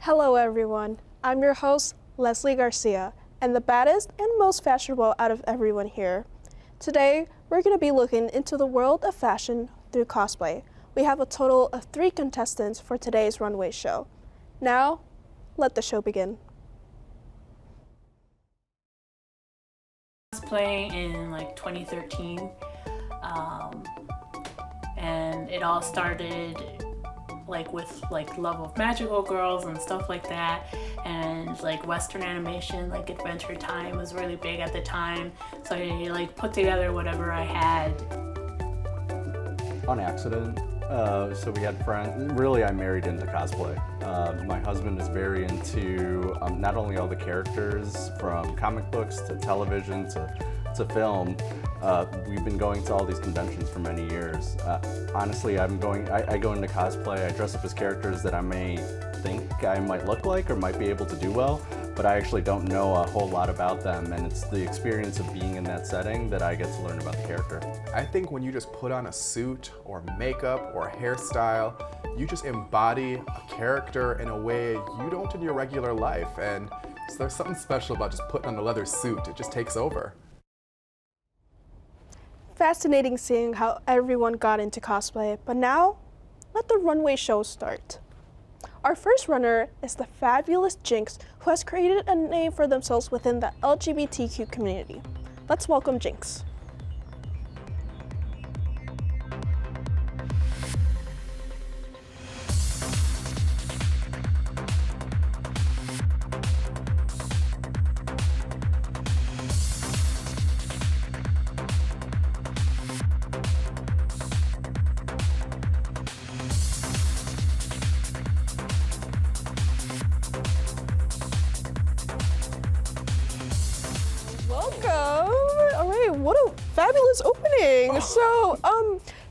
Hello everyone, I'm your host, Leslie Garcia, and the baddest and most fashionable out of everyone here. Today, we're going to be looking into the world of fashion through cosplay. We have a total of 3 contestants for today's runway show. Now, let the show begin. Cosplay in like 2013, and it all started like with like love of magical girls and stuff like that, and like Western animation, like Adventure Time was really big at the time, so I like put together whatever I had. On accident. So we had friends. Really, I married into cosplay. My husband is very into not only all the characters from comic books to television to film. We've been going to all these conventions for many years. Honestly, I go into cosplay. I dress up as characters that I may think I might look like or might be able to do well, but I actually don't know a whole lot about them, and it's the experience of being in that setting that I get to learn about the character. I think when you just put on a suit or makeup or a hairstyle, you just embody a character in a way you don't in your regular life, and so there's something special about just putting on a leather suit. It just takes over. Fascinating seeing how everyone got into cosplay, but now, let the runway show start. Our first runner is the fabulous Jinx, who has created a name for themselves within the LGBTQ community. Let's welcome Jinx. Welcome. All right, what a fabulous opening. So,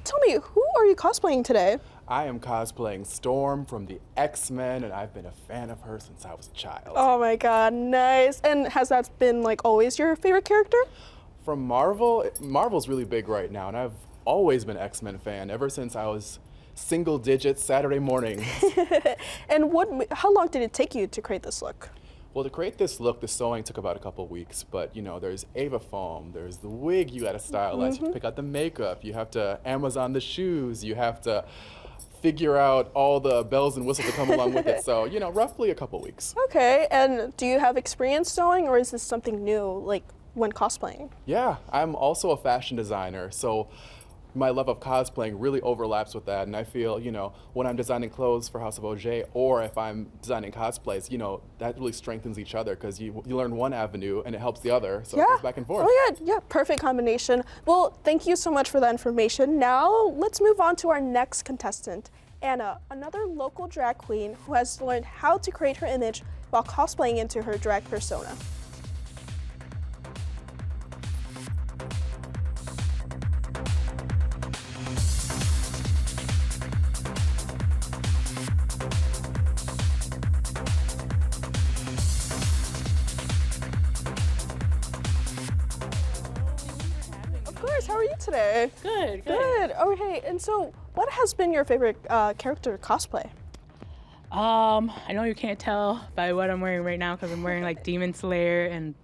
tell me, who are you cosplaying today? I am cosplaying Storm from the X-Men, and I've been a fan of her since I was a child. Oh my god, nice. And has that been like always your favorite character? From Marvel, Marvel's really big right now, and I've always been an X-Men fan ever since I was single digits Saturday mornings. And how long did it take you to create this look? Well, to create this look, the sewing took about a couple weeks, but you know, there's Ava foam, there's the wig you gotta stylize, you have to pick out the makeup, you have to Amazon the shoes, you have to figure out all the bells and whistles that come along with it. So, you know, roughly a couple weeks. Okay, and do you have experience sewing, or is this something new, like when cosplaying? Yeah, I'm also a fashion designer, so my love of cosplaying really overlaps with that, and I feel, you know, when I'm designing clothes for House of OJ, or if I'm designing cosplays, you know, that really strengthens each other, because you learn one avenue and it helps the other, so it goes back and forth. Oh yeah, perfect combination. Well, thank you so much for that information. Now, let's move on to our next contestant, Anna, another local drag queen who has learned how to create her image while cosplaying into her drag persona. How are you today? Good. Good. Okay, and so what has been your favorite character cosplay? I know you can't tell by what I'm wearing right now because I'm wearing like Demon Slayer and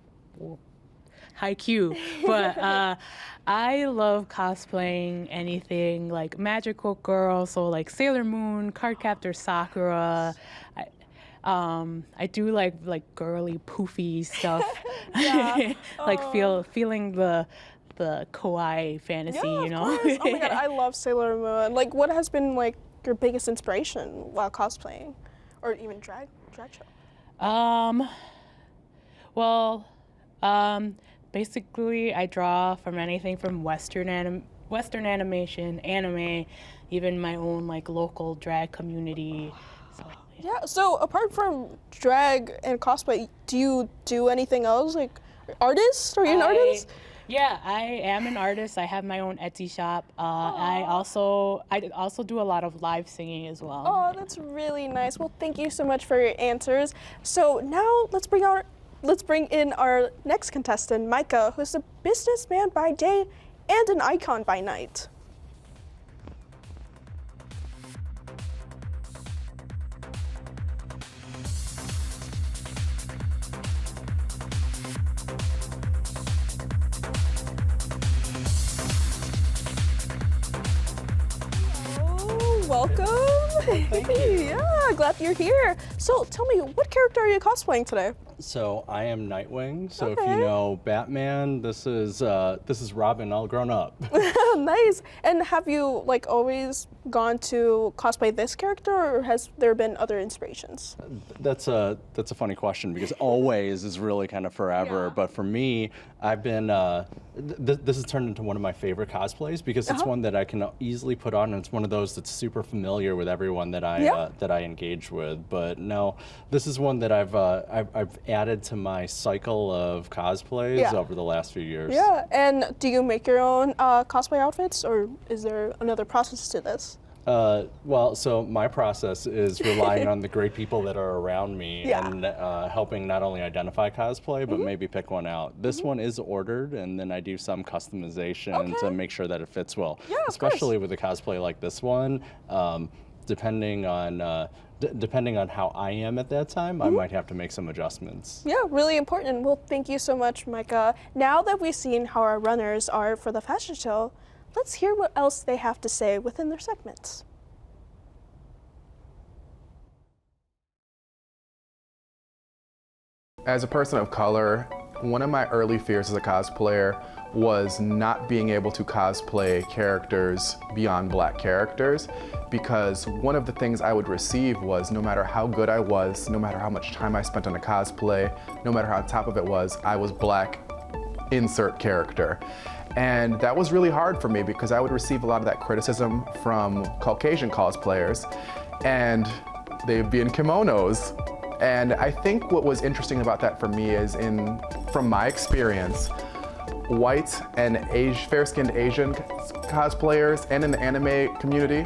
Haikyuu, but I love cosplaying anything like magical girl, so like Sailor Moon, Cardcaptor Sakura. I do like girly poofy stuff. Like feeling the kawaii fantasy, you know? Of course. Oh my god, I love Sailor Moon. Like, what has been like your biggest inspiration while cosplaying, or even drag show? Basically, I draw from anything from Western animation, anime, even my own like local drag community. So, yeah. So apart from drag and cosplay, do you do anything else? Like, artist? Are you an artist? Yeah, I am an artist. I have my own Etsy shop. I also do a lot of live singing as well. Oh, that's really nice. Well, thank you so much for your answers. So now let's bring out let's bring in our next contestant, Micah, who's a businessman by day and an icon by night. Welcome. Thank you. Yeah, glad you're here. So tell me, what character are you cosplaying today? So I am Nightwing. So if Okay. you know Batman, this is Robin all grown up. Nice. And have you like always gone to cosplay this character, or has there been other inspirations? That's a funny question because always is really kind of forever. Yeah. But for me, I've been this has turned into one of my favorite cosplays because it's one that I can easily put on, and it's one of those that's super familiar with everyone that I engage with. But no, this is one that I've added to my cycle of cosplays over the last few years. Yeah. And do you make your own cosplay outfits, or is there another process to this? Well, so my process is relying on the great people that are around me and helping not only identify cosplay, but maybe pick one out. This one is ordered, and then I do some customization to make sure that it fits well. Yeah, of especially with a cosplay like this one, depending on how I am at that time, I might have to make some adjustments. Yeah, really important. Well, thank you so much, Micah. Now that we've seen how our runners are for the fashion show, let's hear what else they have to say within their segments. As a person of color, one of my early fears as a cosplayer was not being able to cosplay characters beyond Black characters, because one of the things I would receive was no matter how good I was, no matter how much time I spent on a cosplay, no matter how on top of it was, I was Black, insert character. And that was really hard for me because I would receive a lot of that criticism from Caucasian cosplayers, and they'd be in kimonos. And I think what was interesting about that for me is from my experience, white and fair-skinned Asian cosplayers and in the anime community,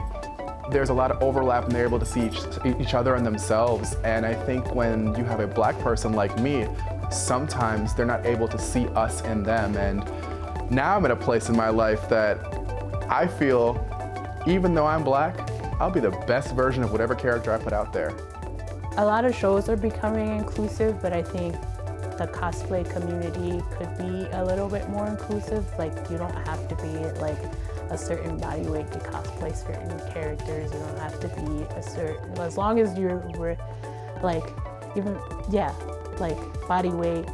there's a lot of overlap and they're able to see each other and themselves. And I think when you have a Black person like me, sometimes they're not able to see us in them. And now I'm at a place in my life that I feel, even though I'm Black, I'll be the best version of whatever character I put out there. A lot of shows are becoming inclusive, but I think the cosplay community could be a little bit more inclusive. Like, you don't have to be like a certain body weight to cosplay certain characters. You don't have to be a certain, as long as you're like, even, like body weight,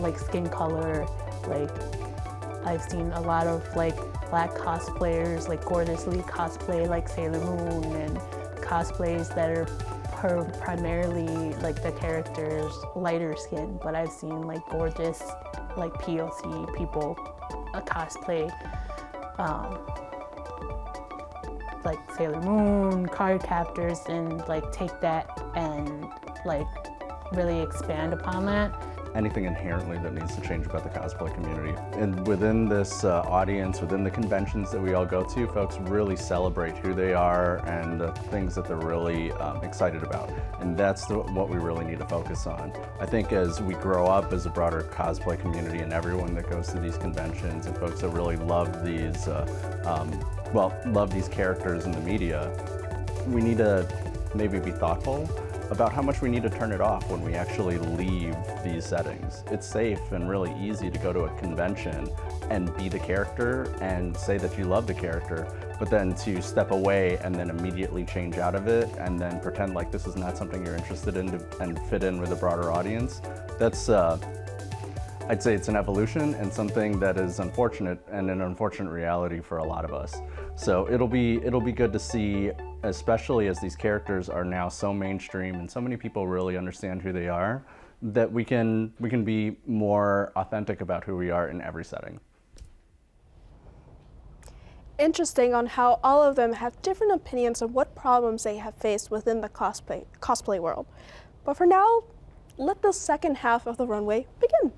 like skin color, like I've seen a lot of like Black cosplayers, like gorgeously cosplay like Sailor Moon, and cosplays that are primarily like the characters lighter skin, but I've seen like gorgeous like POC people cosplay like Sailor Moon, card captors, and like take that and like really expand upon that. Anything inherently that needs to change about the cosplay community. And within this audience, within the conventions that we all go to, folks really celebrate who they are and the things that they're really excited about. And that's what we really need to focus on. I think as we grow up as a broader cosplay community and everyone that goes to these conventions and folks that really love these, love these characters in the media, we need to maybe be thoughtful about how much we need to turn it off when we actually leave these settings. It's safe and really easy to go to a convention and be the character and say that you love the character, but then to step away and then immediately change out of it and then pretend like this is not something you're interested in and fit in with a broader audience. That's, I'd say it's an evolution and something that is unfortunate and an unfortunate reality for a lot of us. So it'll be good to see, especially as these characters are now so mainstream and so many people really understand who they are, that we can be more authentic about who we are in every setting. Interesting on how all of them have different opinions on what problems they have faced within the cosplay world. But for now, let the second half of the runway begin.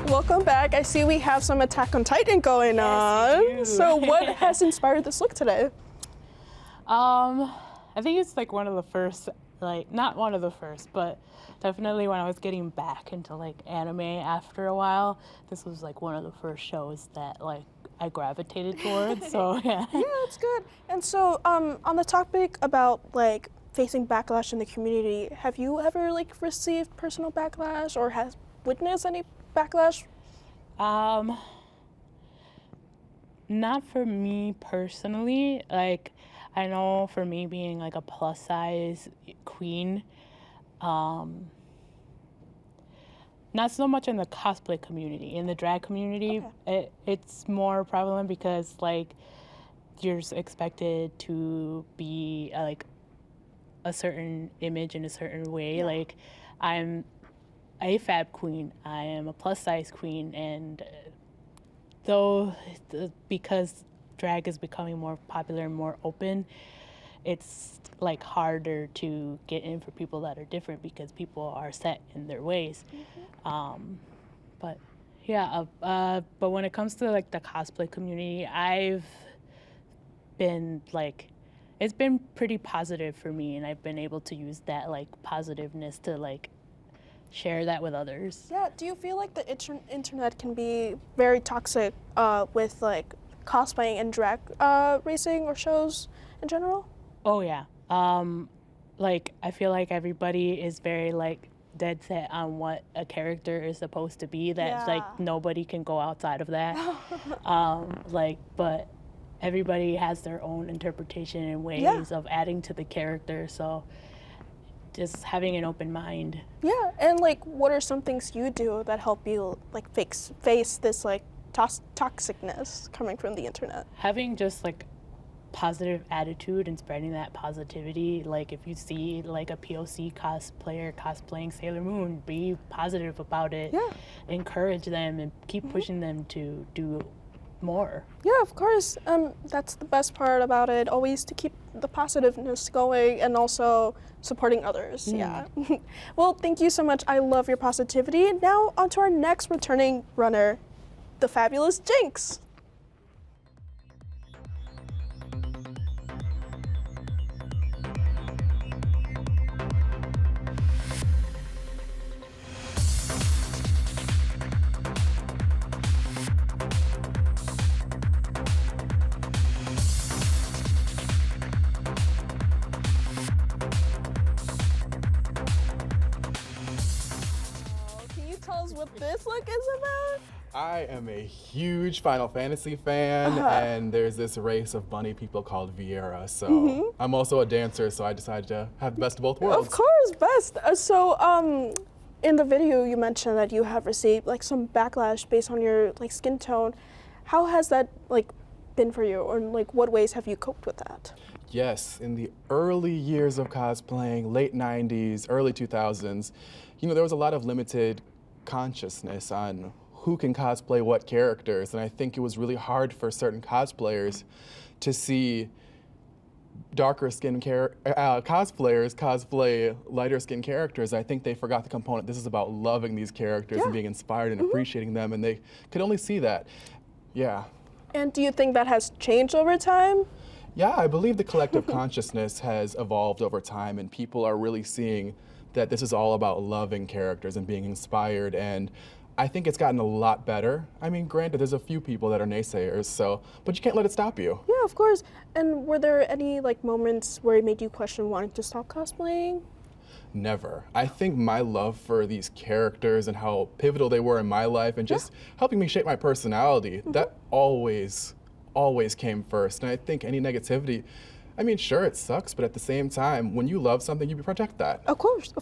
Welcome back. I see we have some Attack on Titan going on. we do. So what has inspired this look today? I think it's like one of the first, like not one of the first, but definitely when I was getting back into like anime after a while, this was like one of the first shows that like I gravitated towards. So yeah. Yeah, that's good. And so on the topic about like facing backlash in the community, have you ever like received personal backlash or has witnessed any backlash? Not for me personally. Like, I know for me being like a plus size queen, not so much in the cosplay community. In the drag community, it's more prevalent because like you're expected to be like a certain image in a certain way. Yeah. Like, I'm a fab queen, I am a plus size queen, and because drag is becoming more popular and more open, it's like harder to get in for people that are different because people are set in their ways. But yeah, but when it comes to like the cosplay community, I've been like, it's been pretty positive for me, and I've been able to use that like positiveness to like share that with others. Yeah, do you feel like the internet can be very toxic with like cosplaying and drag racing or shows in general? Oh yeah. Like I feel like everybody is very like dead set on what a character is supposed to be. That's Yeah. like nobody can go outside of that. But everybody has their own interpretation and ways of adding to the character. So just having an open mind. Yeah, and like what are some things you do that help you like face this like toxicness coming from the internet? Having just like positive attitude and spreading that positivity. Like if you see like a POC cosplayer cosplaying Sailor Moon, be positive about it. Yeah. Encourage them and keep pushing them to do more. Yeah, of course. That's the best part about it, always to keep the positiveness going and also supporting others. Yeah. Well, thank you so much. I love your positivity. Now on to our next returning runner, the fabulous Jinx. Can you tell us what this look is about? I am a huge Final Fantasy fan, and there's this race of bunny people called Viera. So I'm also a dancer, so I decided to have the best of both worlds. Of course, best. In the video, you mentioned that you have received like some backlash based on your like skin tone. How has that like been for you, or like what ways have you coped with that? Yes, in the early years of cosplaying, late 90s, early 2000s, there was a lot of limited consciousness on who can cosplay what characters, and I think it was really hard for certain cosplayers to see darker skin cosplayers cosplay lighter skin characters. I think they forgot the component. This is about loving these characters and being inspired and appreciating them, and they could only see that. Yeah. And do you think that has changed over time? Yeah, I believe the collective consciousness has evolved over time, and people are really seeing that this is all about loving characters and being inspired, and I think it's gotten a lot better. I mean, granted, there's a few people that are naysayers, but you can't let it stop you. Yeah, of course. And were there any like moments where it made you question wanting to stop cosplaying? Never. I think my love for these characters and how pivotal they were in my life and just helping me shape my personality, that always came first. And I think any negativity, I mean, sure, it sucks, but at the same time, when you love something, you protect that. Of course.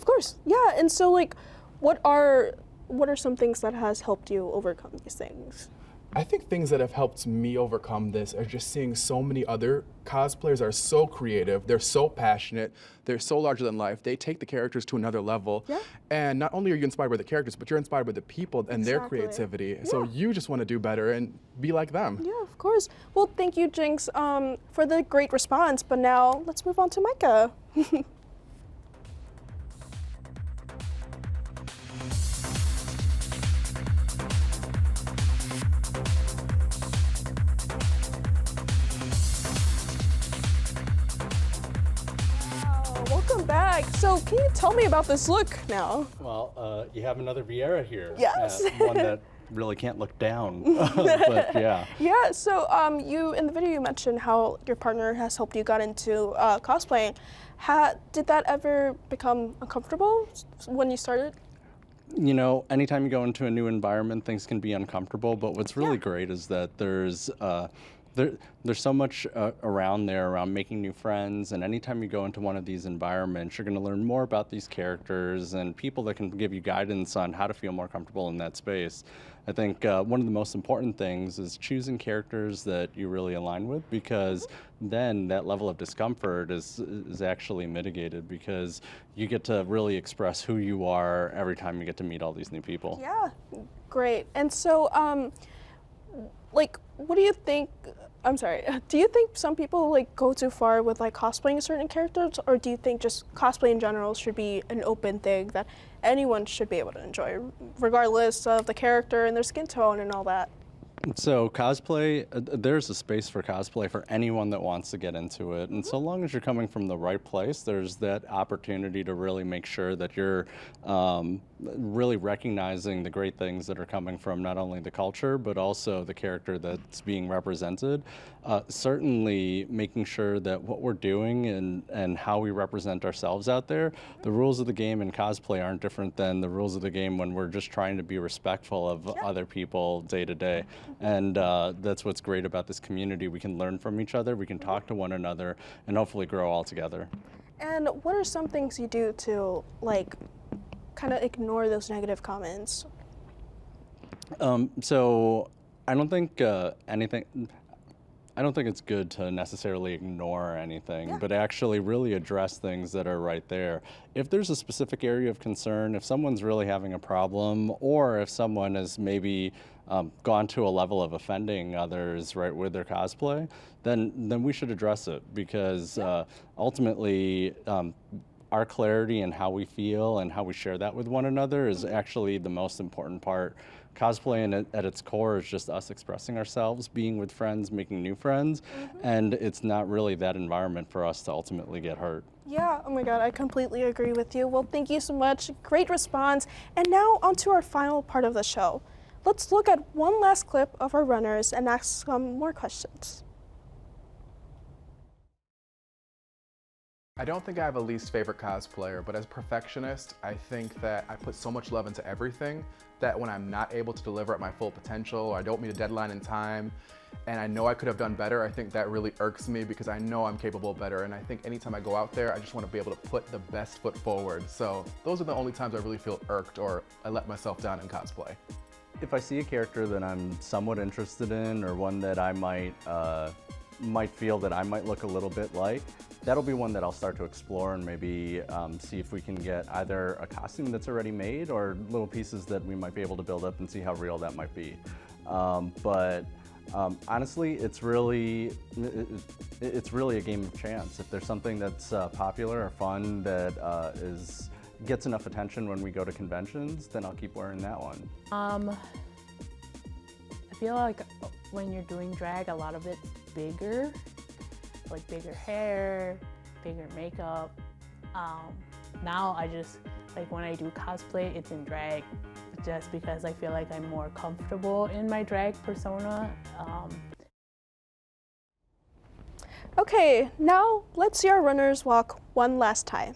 Yeah, and so like, what are some things that has helped you overcome these things? I think things that have helped me overcome this are just seeing so many other cosplayers are so creative, they're so passionate, they're so larger than life, they take the characters to another level. Yeah. And not only are you inspired by the characters, but you're inspired by the people and their creativity. Yeah. So you just want to do better and be like them. Yeah, of course. Well, thank you, Jinx, for the great response, but now let's move on to Micah. So can you tell me about this look now? Well, you have another Vieira here. Yes. One that really can't look down, but yeah. Yeah, so you in the video you mentioned how your partner has helped you got into cosplaying. Did that ever become uncomfortable when you started? You know, anytime you go into a new environment, things can be uncomfortable, but what's really great is that there's so much around making new friends, and anytime you go into one of these environments, you're going to learn more about these characters and people that can give you guidance on how to feel more comfortable in that space. I think one of the most important things is choosing characters that you really align with, because then that level of discomfort is actually mitigated, because you get to really express who you are every time you get to meet all these new people. Yeah, great. And so, like, what do you think? I'm sorry. Do you think some people like go too far with like cosplaying certain characters, or do you think just cosplay in general should be an open thing that anyone should be able to enjoy, regardless of the character and their skin tone and all that? So cosplay, there's a space for cosplay for anyone that wants to get into it. And so long as you're coming from the right place, there's that opportunity to really make sure that you're really recognizing the great things that are coming from not only the culture, but also the character that's being represented. Certainly making sure that what we're doing and how we represent ourselves out there, the rules of the game in cosplay aren't different than the rules of the game when we're just trying to be respectful of other people day to day. And that's what's great about this community. We can learn from each other, we can talk to one another, and hopefully grow all together. And what are some things you do to like kind of ignore those negative comments? So I don't think I don't think it's good to necessarily ignore anything, but actually really address things that are right there. If there's a specific area of concern, if someone's really having a problem, or if someone has maybe gone to a level of offending others right with their cosplay, then we should address it, because ultimately our clarity and how we feel and how we share that with one another is actually the most important part. Cosplay at its core is just us expressing ourselves, being with friends, making new friends, and it's not really that environment for us to ultimately get hurt. Yeah, oh my God, I completely agree with you. Well, thank you so much. Great response. And now on to our final part of the show. Let's look at one last clip of our runners and ask some more questions. I don't think I have a least favorite cosplayer, but as a perfectionist, I think that I put so much love into everything that when I'm not able to deliver at my full potential, or I don't meet a deadline in time, and I know I could have done better, I think that really irks me, because I know I'm capable of better. And I think anytime I go out there, I just want to be able to put the best foot forward. So those are the only times I really feel irked or I let myself down in cosplay. If I see a character that I'm somewhat interested in, or one that I might feel that I might look a little bit like, that'll be one that I'll start to explore and maybe see if we can get either a costume that's already made or little pieces that we might be able to build up and see how real that might be. But honestly, it's really a game of chance. If there's something that's popular or fun that gets enough attention when we go to conventions, then I'll keep wearing that one. I feel like when you're doing drag, a lot of it's bigger, like bigger hair, bigger makeup. Now I just, like when I do cosplay, it's in drag, just because I feel like I'm more comfortable in my drag persona. Okay, now let's see our runners walk one last time.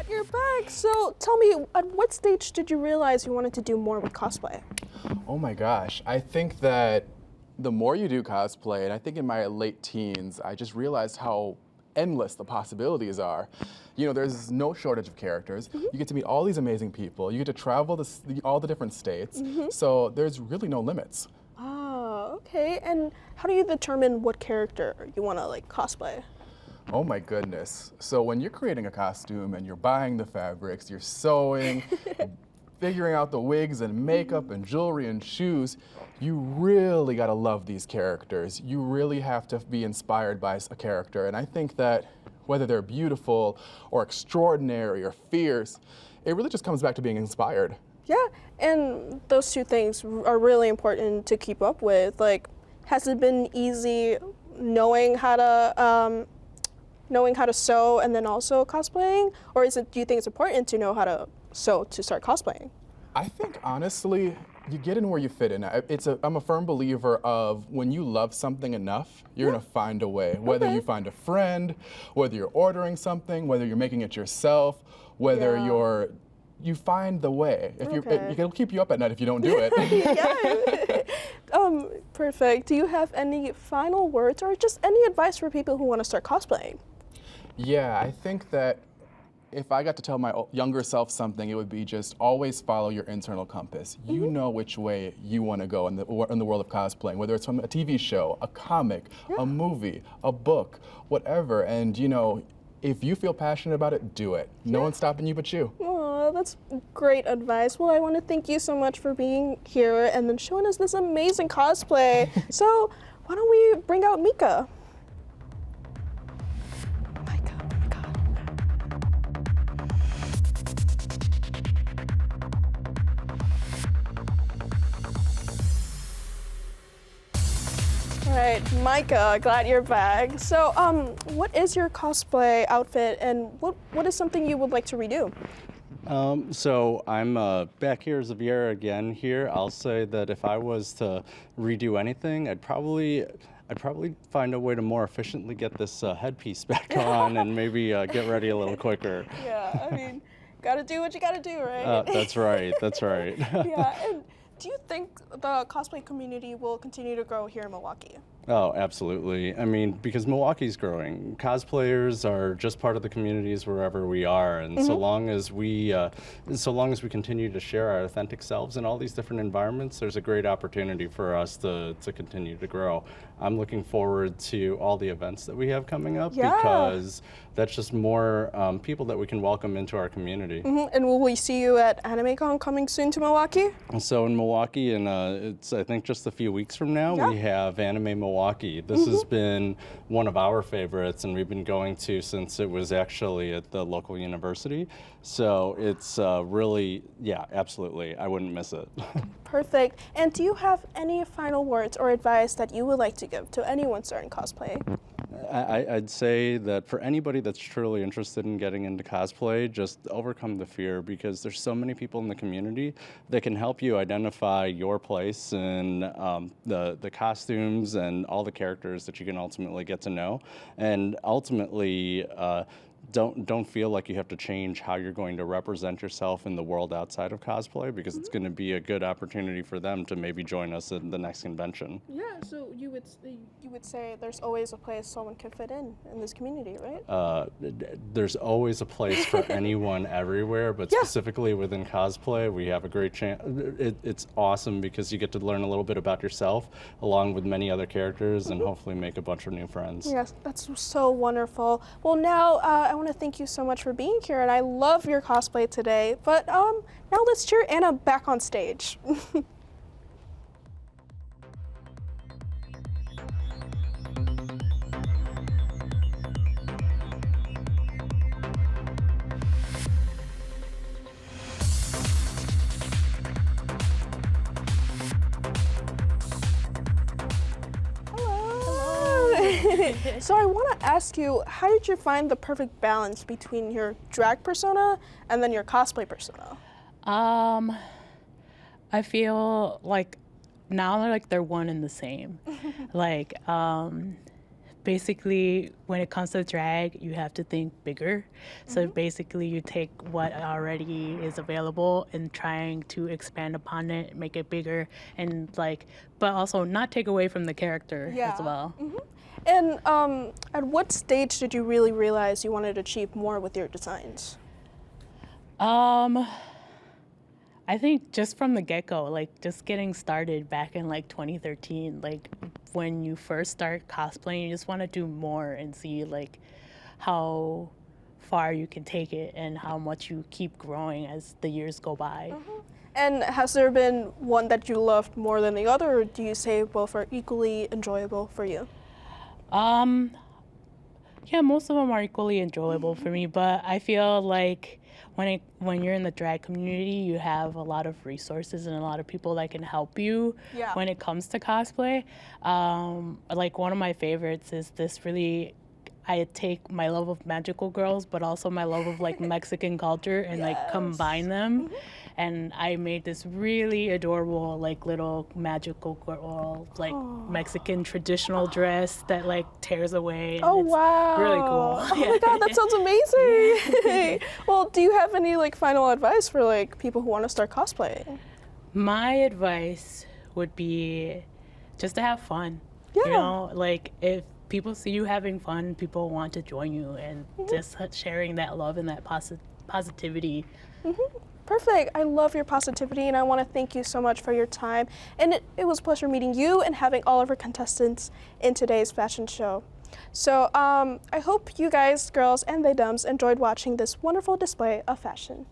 You're back. So tell me, at what stage did you realize you wanted to do more with cosplay? Oh my gosh, I think that the more you do cosplay, and I think in my late teens, I just realized how endless the possibilities are. You know, there's no shortage of characters. You get to meet all these amazing people. You get to travel all the different states. So there's really no limits. Oh, okay. And how do you determine what character you want to like cosplay? Oh my goodness. So when you're creating a costume and you're buying the fabrics, you're sewing, figuring out the wigs and makeup and jewelry and shoes, you really gotta love these characters. You really have to be inspired by a character. And I think that whether they're beautiful or extraordinary or fierce, it really just comes back to being inspired. Yeah, and those two things are really important to keep up with. Like, has it been easy knowing how to sew and then also cosplaying, or do you think it's important to know how to sew to start cosplaying? I think honestly, you get in where you fit in. I'm a firm believer of when you love something enough, you're gonna find a way. Whether you find a friend, whether you're ordering something, whether you're making it yourself, whether you find the way. It'll keep you up at night if you don't do it. Perfect. Do you have any final words or just any advice for people who want to start cosplaying? Yeah, I think that if I got to tell my younger self something, it would be just always follow your internal compass. You know which way you want to go in the world of cosplaying, whether it's from a TV show, a comic, a movie, a book, whatever. And if you feel passionate about it, do it. No one's stopping you but you. Oh, that's great advice. Well, I want to thank you so much for being here and then showing us this amazing cosplay. So why don't we bring out Mika? All right, Micah, glad you're back. So, what is your cosplay outfit, and what is something you would like to redo? So I'm back here as Xavier again here. I'll say that if I was to redo anything, I'd probably find a way to more efficiently get this headpiece back on and maybe get ready a little quicker. Yeah, I mean, gotta do what you gotta do, right? That's right, that's right. Yeah, and do you think the cosplay community will continue to grow here in Milwaukee? Oh, absolutely. I mean, because Milwaukee's growing. Cosplayers are just part of the communities wherever we are, and so long as we continue to share our authentic selves in all these different environments, there's a great opportunity for us to continue to grow. I'm looking forward to all the events that we have coming up because that's just more people that we can welcome into our community. And will we see you at AnimeCon coming soon to Milwaukee? So in Milwaukee, and it's I think just a few weeks from now, we have Anime Milwaukee. This has been one of our favorites, and we've been going to since it was actually at the local university. So it's really, yeah, absolutely. I wouldn't miss it. Perfect. And do you have any final words or advice that you would like to give to anyone starting cosplay? I'd say that for anybody that's truly interested in getting into cosplay, just overcome the fear, because there's so many people in the community that can help you identify your place in the costumes and all the characters that you can ultimately get to know. And ultimately, don't feel like you have to change how you're going to represent yourself in the world outside of cosplay, because it's going to be a good opportunity for them to maybe join us at the next convention. Yeah, so you would say there's always a place someone can fit in this community, right? There's always a place for anyone everywhere, but specifically within cosplay, we have a great chance. It's awesome because you get to learn a little bit about yourself along with many other characters and hopefully make a bunch of new friends. Yes, that's so wonderful. Well, now I want to thank you so much for being here, and I love your cosplay today. But now let's cheer Anna back on stage. So I want to ask you, how did you find the perfect balance between your drag persona and then your cosplay persona? I feel like now they're one and the same. Like, basically, when it comes to drag, you have to think bigger. So basically, you take what already is available and trying to expand upon it, make it bigger, and but also not take away from the character as well. And at what stage did you really realize you wanted to achieve more with your designs? I think just from the get-go, just getting started back in 2013, when you first start cosplaying, you just want to do more and see how far you can take it and how much you keep growing as the years go by. And has there been one that you loved more than the other, or do you say both are equally enjoyable for you? Um, yeah, most of them are equally enjoyable for me, but I feel like when you're in the drag community, you have a lot of resources and a lot of people that can help you Yeah. when it comes to cosplay. Like one of my favorites is this really. I take my love of magical girls, but also my love of like Mexican culture and like combine them. And I made this really adorable like little magical girl, like Mexican traditional dress that like tears away. And Oh it's wow! really cool. Oh my god, that sounds amazing! Well, do you have any like final advice for like people who want to start cosplaying? My advice would be just to have fun. Yeah. You know, like if people see you having fun, people want to join you, and just sharing that love and that positivity. Perfect. I love your positivity, and I want to thank you so much for your time. And it was a pleasure meeting you and having all of our contestants in today's fashion show. So I hope you guys, girls, and they dumbs enjoyed watching this wonderful display of fashion.